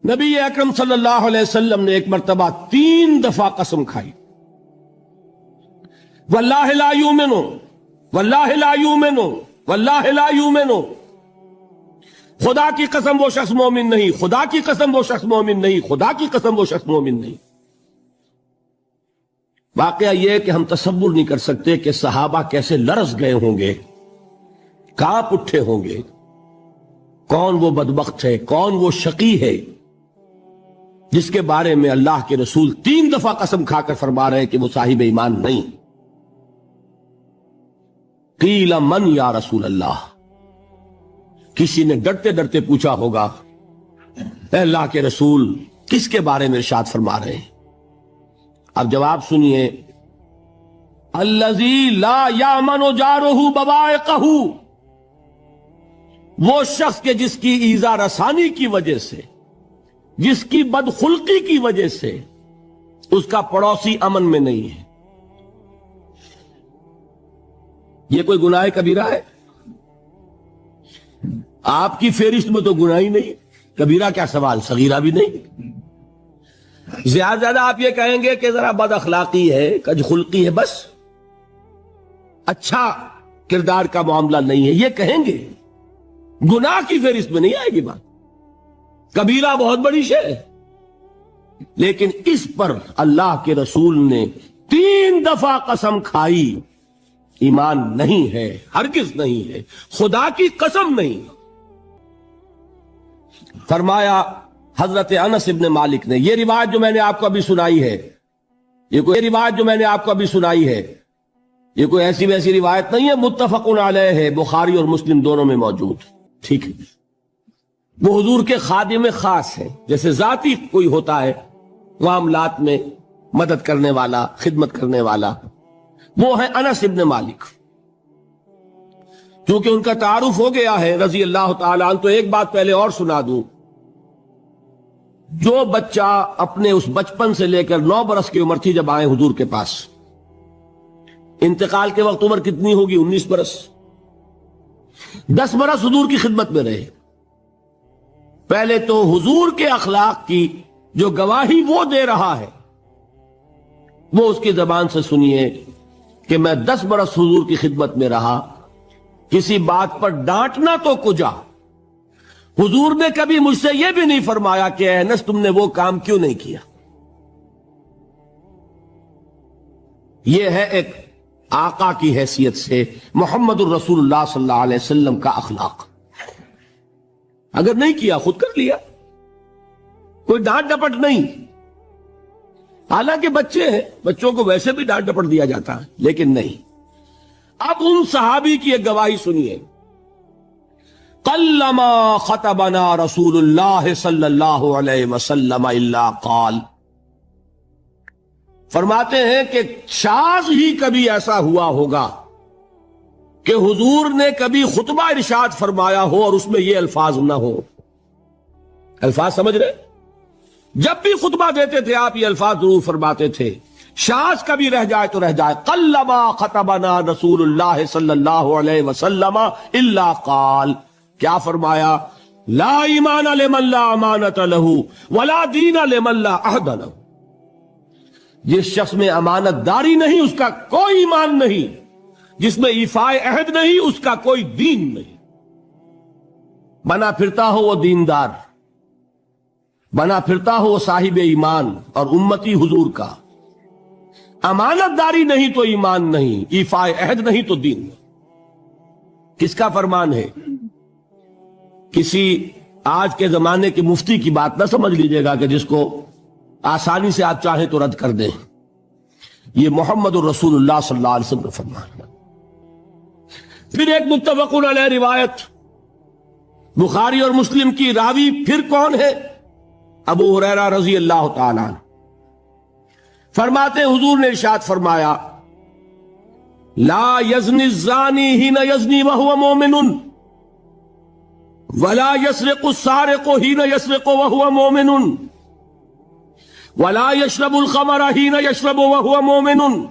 نبی اکرم صلی اللہ علیہ وسلم نے ایک مرتبہ 3 دفعہ قسم کھائی، واللہ لا یؤمنو، واللہ لا یؤمنو، واللہ لا یؤمنو، خدا کی قسم وہ شخص مومن نہیں، خدا کی قسم وہ شخص مومن نہیں، خدا کی قسم وہ شخص مومن نہیں۔ واقعہ یہ کہ ہم تصور نہیں کر سکتے کہ صحابہ کیسے لرز گئے ہوں گے، کانپ اٹھے ہوں گے، کون وہ بدبخت ہے، کون وہ شقی ہے جس کے بارے میں اللہ کے رسول 3 دفعہ قسم کھا کر فرما رہے کہ وہ صاحب ایمان نہیں۔ قیل من یا رسول اللہ، کسی نے ڈرتے ڈرتے پوچھا ہوگا اے اللہ کے رسول کس کے بارے میں ارشاد فرما رہے ہیں؟ اب جواب سنیے، الذی لا یامن جارہ بوائقہ، وہ شخص کے جس کی ایذا رسانی کی وجہ سے، جس کی بدخلقی کی وجہ سے اس کا پڑوسی امن میں نہیں ہے۔ یہ کوئی گناہ کبیرہ ہے؟ آپ کی فہرست میں تو گناہ ہی نہیں، کبیرہ کیا سوال، صغیرہ بھی نہیں۔ زیادہ آپ یہ کہیں گے کہ ذرا بد اخلاقی ہے، کج خلقی ہے، بس اچھا کردار کا معاملہ نہیں ہے، یہ کہیں گے، گناہ کی فہرست میں نہیں آئے گی بات۔ کبیرہ بہت بڑی شے ہے، لیکن اس پر اللہ کے رسول نے 3 دفعہ قسم کھائی، ایمان نہیں ہے، ہرگز نہیں ہے، خدا کی قسم نہیں۔ فرمایا حضرت انس ابن مالک نے، یہ روایت جو میں نے آپ کو ابھی سنائی ہے، یہ کوئی ایسی ویسی روایت نہیں ہے، متفق علیہ ہے، بخاری اور مسلم دونوں میں موجود، ٹھیک ہے۔ وہ حضور کے خادم خاص ہیں، جیسے ذاتی کوئی ہوتا ہے معاملات میں مدد کرنے والا، خدمت کرنے والا، وہ ہے انس ابن مالک۔ چونکہ ان کا تعارف ہو گیا ہے رضی اللہ تعالیٰ عنہ، تو ایک بات پہلے اور سنا دوں، جو بچہ اپنے اس بچپن سے لے کر 9 برس کی عمر تھی جب آئے حضور کے پاس، انتقال کے وقت عمر کتنی ہوگی؟ 19 برس، 10 برس حضور کی خدمت میں رہے۔ پہلے تو حضور کے اخلاق کی جو گواہی وہ دے رہا ہے وہ اس کی زبان سے سنیے کہ میں 10 برس حضور کی خدمت میں رہا، کسی بات پر ڈانٹنا تو کجا، حضور نے کبھی مجھ سے یہ بھی نہیں فرمایا کہ اے انس تم نے وہ کام کیوں نہیں کیا۔ یہ ہے ایک آقا کی حیثیت سے محمد الرسول اللہ صلی اللہ علیہ وسلم کا اخلاق۔ اگر نہیں کیا خود کر لیا، کوئی ڈانٹ ڈپٹ نہیں۔ حالانکہ بچے ہیں، بچوں کو ویسے بھی ڈانٹ ڈپٹ دیا جاتا ہے، لیکن نہیں۔ اب ان صحابی کی ایک گواہی سنیے، قلما خطبنا رسول اللہ صلی اللہ علیہ وسلم الا قال، فرماتے ہیں کہ شاذ ہی کبھی ایسا ہوا ہوگا کہ حضور نے کبھی خطبہ ارشاد فرمایا ہو اور اس میں یہ الفاظ نہ ہو۔ الفاظ سمجھ رہے؟ جب بھی خطبہ دیتے تھے آپ یہ الفاظ ضرور فرماتے تھے، شاذ کبھی رہ جائے تو رہ جائے، قلما خطبنا رسول اللہ صلی اللہ علیہ وسلم الا قال، کیا فرمایا؟ لا ایمان لمن لا امانت لہ ولا دین لمن لا عہد لہ، جس شخص میں امانت داری نہیں اس کا کوئی ایمان نہیں، جس میں ایفاء عہد نہیں اس کا کوئی دین نہیں۔ بنا پھرتا ہو وہ دیندار، بنا پھرتا ہو وہ صاحب ایمان اور امتی حضور کا، امانت داری نہیں تو ایمان نہیں، ایفاء عہد نہیں تو دین نہیں۔ کس کا فرمان ہے؟ کسی آج کے زمانے کے مفتی کی بات نہ سمجھ لیجئے گا کہ جس کو آسانی سے آپ چاہیں تو رد کر دیں۔ یہ محمد الرسول اللہ صلی اللہ علیہ وسلم کا فرمان ہے۔ پھر ایک متفق علیہ روایت بخاری اور مسلم کی، راوی پھر کون ہے؟ ابو ہریرہ رضی اللہ تعالیٰ عنہ فرماتے حضور نے ارشاد فرمایا، لا یزنی الزانی حین یزنی وہو مومن ولا یسرق السارق حین یسرق وہو مومن ولا یشرب الخمر حین یشرب وہو مومن،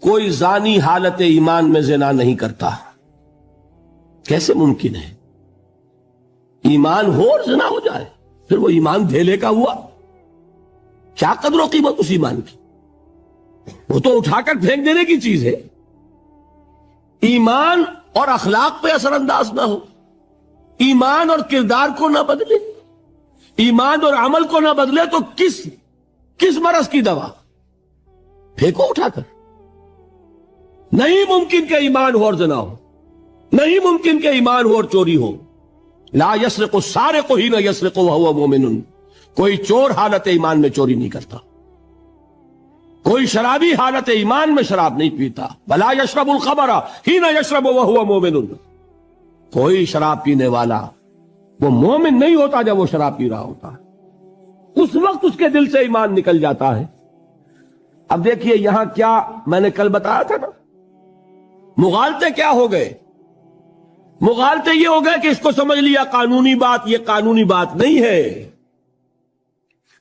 کوئی زانی حالت ایمان میں زنا نہیں کرتا۔ کیسے ممکن ہے؟ ایمان ہو اور زنا ہو جائے، پھر وہ ایمان دھیلے کا ہوا؟ کیا قدر و قیمت اس ایمان کی؟ وہ تو اٹھا کر پھینک دینے کی چیز ہے۔ ایمان اور اخلاق پہ اثر انداز نہ ہو، ایمان اور کردار کو نہ بدلے، ایمان اور عمل کو نہ بدلے تو کس مرض کی دوا؟ پھینکو اٹھا کر۔ نہیں ممکن کہ ایمان ہو اور زنا ہو، نہیں ممکن کہ ایمان ہو اور چوری ہو۔ لا یسرق السارق حین یسرق وہو مومن، کوئی چور حالت ایمان میں چوری نہیں کرتا، کوئی شرابی حالت ایمان میں شراب نہیں پیتا۔ ولا یشرب الخمر حین یشرب وہو مومن، کوئی شراب پینے والا وہ مومن نہیں ہوتا جب وہ شراب پی رہا ہوتا ہے، اس وقت اس کے دل سے ایمان نکل جاتا ہے۔ اب دیکھیے یہاں کیا میں نے کل بتایا تھا نا، مغالطے کیا ہو گئے؟ مغالطے یہ ہو گئے کہ اس کو سمجھ لیا قانونی بات، یہ قانونی بات نہیں ہے،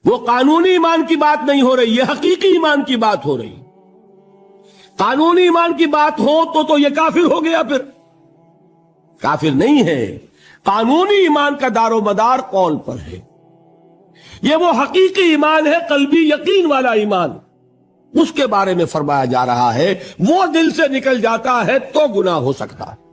وہ قانونی ایمان کی بات نہیں ہو رہی، یہ حقیقی ایمان کی بات ہو رہی۔ قانونی ایمان کی بات ہو تو یہ کافر ہو گیا، پھر کافر نہیں ہے۔ قانونی ایمان کا دار و مدار قول پر ہے، یہ وہ حقیقی ایمان ہے، قلبی یقین والا ایمان، اس کے بارے میں فرمایا جا رہا ہے وہ دل سے نکل جاتا ہے تو گناہ ہو سکتا ہے۔